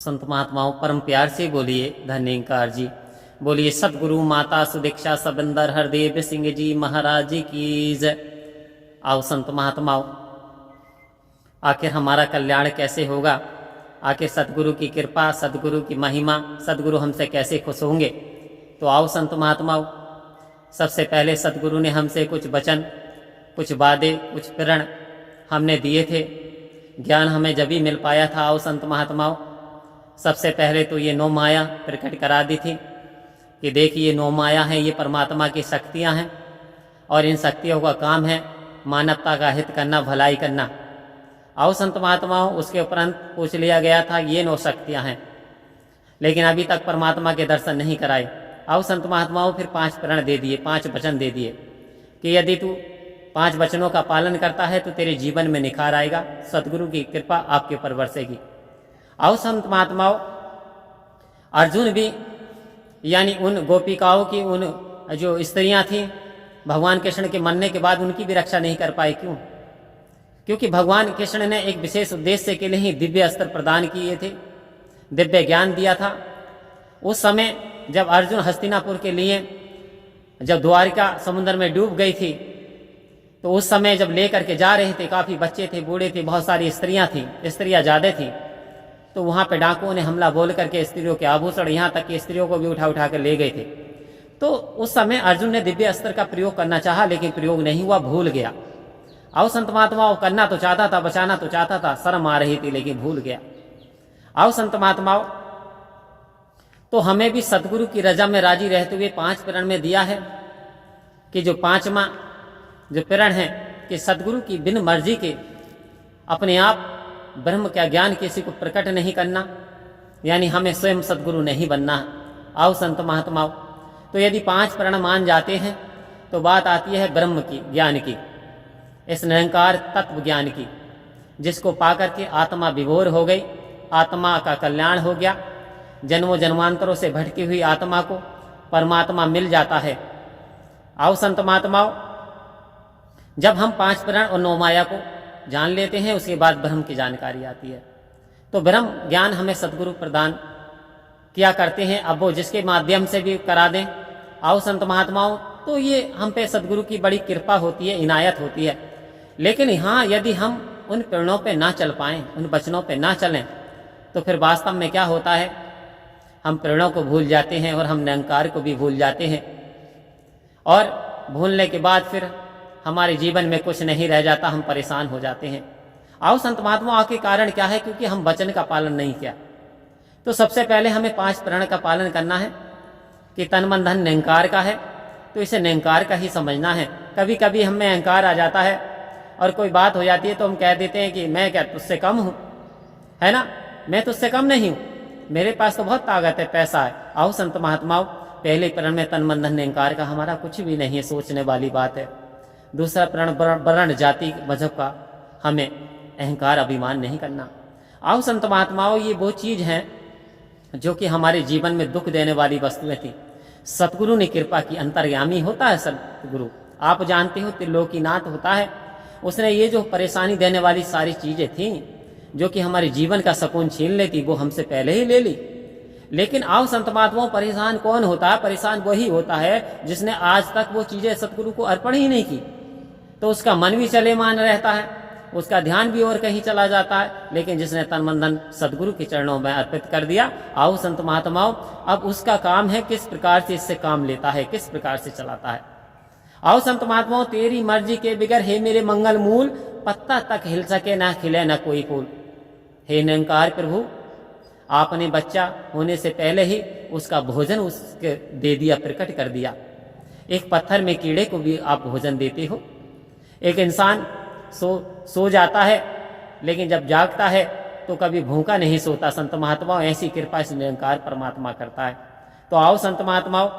संत महात्माओं परम प्यार से बोलिए धन्यकार जी। बोलिए सतगुरु माता सुदीक्षा सबंदर हरदेव सिंह जी महाराज की जय। आओ संत महात्माओं, आखिर हमारा कल्याण कैसे होगा, आखिर सतगुरु की कृपा, सतगुरु की महिमा, सतगुरु हमसे कैसे खुश होंगे। तो आओ संत महात्माओं, सबसे पहले सतगुरु ने हमसे कुछ वचन, कुछ वादे, कुछ प्रण हमने दिए थे। ज्ञान हमें जब ही मिल पाया था। आओ संत महात्माओं, सबसे पहले तो ये नौ माया प्रकट करा दी थी कि देखिए नौ माया है, ये परमात्मा की शक्तियां हैं और इन शक्तियों का काम है मानवता का हित करना, भलाई करना। आओ संत महात्माओं, उसके उपरांत पूछ लिया गया था ये नौ शक्तियां हैं, लेकिन अभी तक परमात्मा के दर्शन नहीं कराए। आओ संत महात्माओं, फिर 5 प्रण दे दिए, 5 वचन दे दिए कि यदि तू 5 वचनों का पालन करता है तो तेरे जीवन में निखार आएगा, सतगुरु की कृपा आपके ऊपर बरसेगी। आओ संत महात्माओं, अर्जुन भी यानी उन गोपिकाओं की, उन जो स्त्रियां थीं, भगवान कृष्ण के मरने के बाद उनकी भी रक्षा नहीं कर पाए। क्यों? क्योंकि भगवान कृष्ण ने एक विशेष उद्देश्य के लिए ही दिव्य अस्त्र प्रदान किए थे, दिव्य ज्ञान दिया था। उस समय जब अर्जुन हस्तिनापुर के लिए, जब द्वारिका समुद्र में डूब गई थी, तो उस समय जब लेकर के जा रहे थे, काफी बच्चे थे, बूढ़े थे, बहुत सारी स्त्रियां थीं, स्त्रियां ज्यादा थी, तो वहां पे डाकुओं ने हमला बोल करके स्त्रियों के आभूषण, यहां तक कि स्त्रियों को भी उठा उठा कर ले गए थे। तो उस समय अर्जुन ने दिव्य अस्त्र का प्रयोग करना चाहा, लेकिन प्रयोग नहीं हुआ, भूल गया। आओ संत महात्माओं, करना तो चाहता था, बचाना तो चाहता था, शर्म आ रही थी, लेकिन भूल गया। आओ संत महात्माओं, तो हमें भी सतगुरु की रजा में राजी रहते हुए 5 प्रण में दिया है कि जो 5वां जो प्रण है कि सतगुरु की बिन मर्जी के अपने आप ब्रह्म का ज्ञान किसी को प्रकट नहीं करना, यानी हमें स्वयं सतगुरु नहीं बनना। आओ संत महात्माओं, तो यदि 5 प्रण मान जाते हैं तो बात आती है ब्रह्म की, ज्ञान की, इस निरंकार तत्व ज्ञान की, जिसको पाकर के आत्मा विभोर हो गई, आत्मा का कल्याण हो गया। जन्मों जन्मांतरों से भटकी हुई आत्मा को परमात्मा मिल जाता है। आओ संत महात्माओं, जब हम 5 प्रण और 9 माया को जान लेते हैं, उसके बाद ब्रह्म की जानकारी आती है। तो ब्रह्म ज्ञान हमें सतगुरु प्रदान किया करते हैं, अब वो जिसके माध्यम से भी करा दें। आओ संत महात्माओं, तो ये हम पे सतगुरु की बड़ी कृपा होती है, इनायत होती है। लेकिन यहाँ यदि हम उन प्रणों पे ना चल पाएं, उन वचनों पे ना चलें, तो फिर वास्तव में क्या होता है, हम प्रणों को भूल जाते हैं और हम निरंकार को भी भूल जाते हैं, और भूलने के बाद फिर हमारे जीवन में कुछ नहीं रह जाता, हम परेशान हो जाते हैं। आओ संत महात्मा, के कारण क्या है? क्योंकि हम वचन का पालन नहीं किया। तो सबसे पहले हमें 5 प्रण का पालन करना है कि तन मन धन निरंकार का है, तो इसे निरंकार का ही समझना है। कभी कभी हमें अहंकार आ जाता है और कोई बात हो जाती है तो हम कह देते हैं कि मैं क्या तुझसे कम हूं, है ना, मैं तुझसे कम नहीं हूं, मेरे पास तो बहुत ताकत है, पैसा है। आओ संत महात्माओं, पहले प्रण में तन मन धन निरंकार का हमारा कुछ भी नहीं है, सोचने वाली बात है। दूसरा प्रण वर्ण जाति मजहब का हमें अहंकार अभिमान नहीं करना। आओ संत महात्माओं, ये वो चीज है जो कि हमारे जीवन में दुख देने वाली वस्तुएं थी। सतगुरु ने कृपा की, अंतर्यामी होता है सतगुरु, आप जानते हो, त्रिलोकीनाथ होता है। उसने ये जो परेशानी देने वाली सारी चीजें थी जो कि हमारे जीवन का सुकून छीन लेती, वो हमसे पहले ही ले ली। लेकिन आओ संत महात्माओं, परेशान कौन होता है? परेशान वही होता है जिसने आज तक वो चीजें सतगुरु को अर्पण ही नहीं की। तो उसका मन भी चले मान रहता है, उसका ध्यान भी और कहीं चला जाता है। लेकिन जिसने तन मन धन सतगुरु के चरणों में अर्पित कर दिया, आओ संत महात्माओं, अब उसका काम है किस प्रकार से इससे काम लेता है, किस प्रकार से चलाता है। आओ संत महात्माओं, तेरी मर्जी के बिगर हे मेरे मंगल मूल, पत्ता तक हिल सके ना खिले ना कोई फूल। हे निरंकार प्रभु, आपने बच्चा होने से पहले ही उसका भोजन उसके दे दिया, प्रकट कर दिया। एक पत्थर में कीड़े को भी आप भोजन देते हो। एक इंसान सो जाता है, लेकिन जब जागता है तो कभी भूखा नहीं सोता। संत महात्माओं, ऐसी कृपा इस निरंकार परमात्मा करता है। तो आओ संत महात्माओं,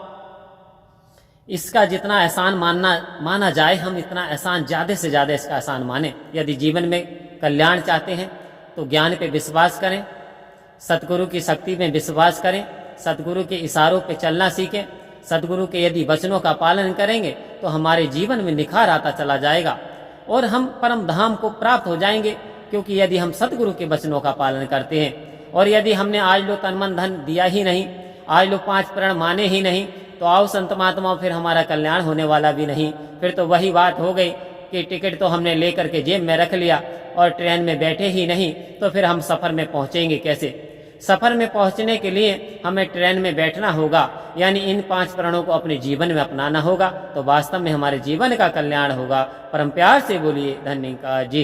इसका जितना एहसान माना जाए, हम इतना एहसान, ज्यादा से ज्यादा इसका एहसान माने। यदि जीवन में कल्याण चाहते हैं तो ज्ञान पे विश्वास करें, सतगुरु की शक्ति में विश्वास करें, सतगुरु के इशारों पे चलना सीखें। सतगुरु के यदि वचनों का पालन करेंगे तो हमारे जीवन में निखार आता चला जाएगा और हम परम धाम को प्राप्त हो जाएंगे। क्योंकि यदि हम सतगुरु के वचनों का पालन करते हैं और यदि हमने आज लो तन मन धन दिया ही नहीं, आज लो 5 प्रण माने ही नहीं, तो आओ संत महात्माओं फिर हमारा कल्याण होने वाला भी नहीं। फिर तो वही बात हो गई कि टिकट तो हमने लेकर के जेब में रख लिया और ट्रेन में बैठे ही नहीं, तो फिर हम सफर में पहुंचेंगे कैसे? सफर में पहुंचने के लिए हमें ट्रेन में बैठना होगा, यानी इन 5 प्रणों को अपने जीवन में अपनाना होगा, तो वास्तव में हमारे जीवन का कल्याण होगा। परम प्यार से बोलिए धन्यकार जी।